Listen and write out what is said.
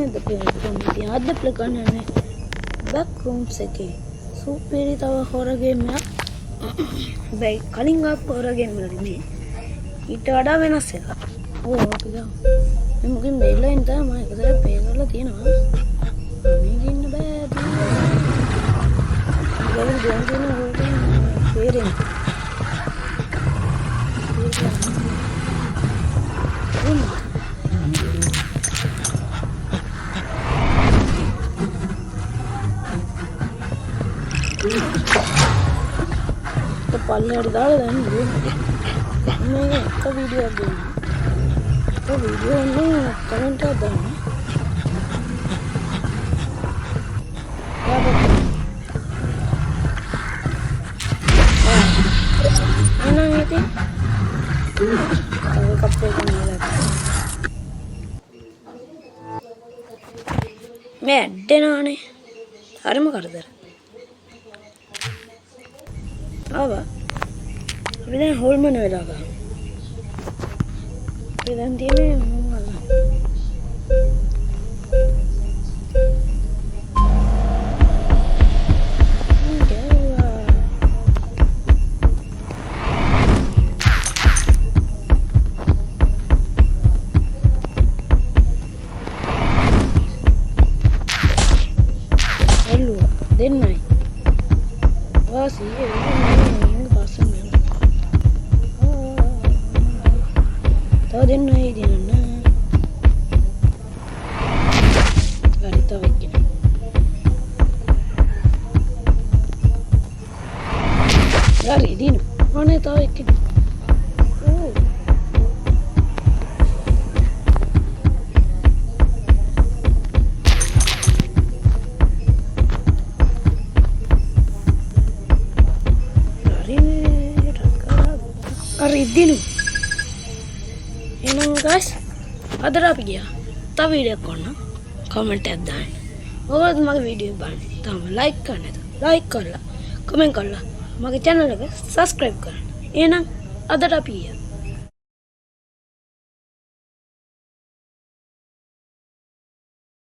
නැද්ද ප්‍රේමී අද ප්ලේ කරන්නේ බෑක් රූම්ස් එකේ සුපිරි තව හොර ගේම් එකක් බයි කලින් ආපු හොර ගේම් වල නෙමෙයි ඊට වඩා වෙනස් එකක් ඕ අපි ගමු මේ මොකෙන් දෙල්ලෙන් තමයි මම එකසර පේ කරලා තියෙනවා මේක ඉන්න බෑ ගලන් ගොන් දෙන හොරෙන් පේරෙන් तो पल्लेट दाल दानी मैं एक वीडियो अब तो वीडियो में कमेंट कर दानी क्या बताऊं है ना ये थी कब पे करने लगा मैं अड्डे ना आने अरे मैं कर दे अब अभी तो होल में नहीं लगा अभी तो दिए में होगा क्या हुआ हेलो दिन नहीं बस ये तो दिन नहीं देना गाड़ी तो वेक्किन गाड़ी दिन होने तो वेक्किन गाड़ी दिन එහෙනම් guys අදට අපි ගියා. තව වීඩියෝ එකක් කරන්න. කමෙන්ට් එකක් දාන්න. ඔයගොල්ලෝ මගේ වීඩියෝ බලන්න. තාම ලයික් කරන්න නැත. ලයික් කරලා කමෙන්ට් කරලා මගේ channel එක subscribe කරන්න. එහෙනම් අදට අපි ගියා.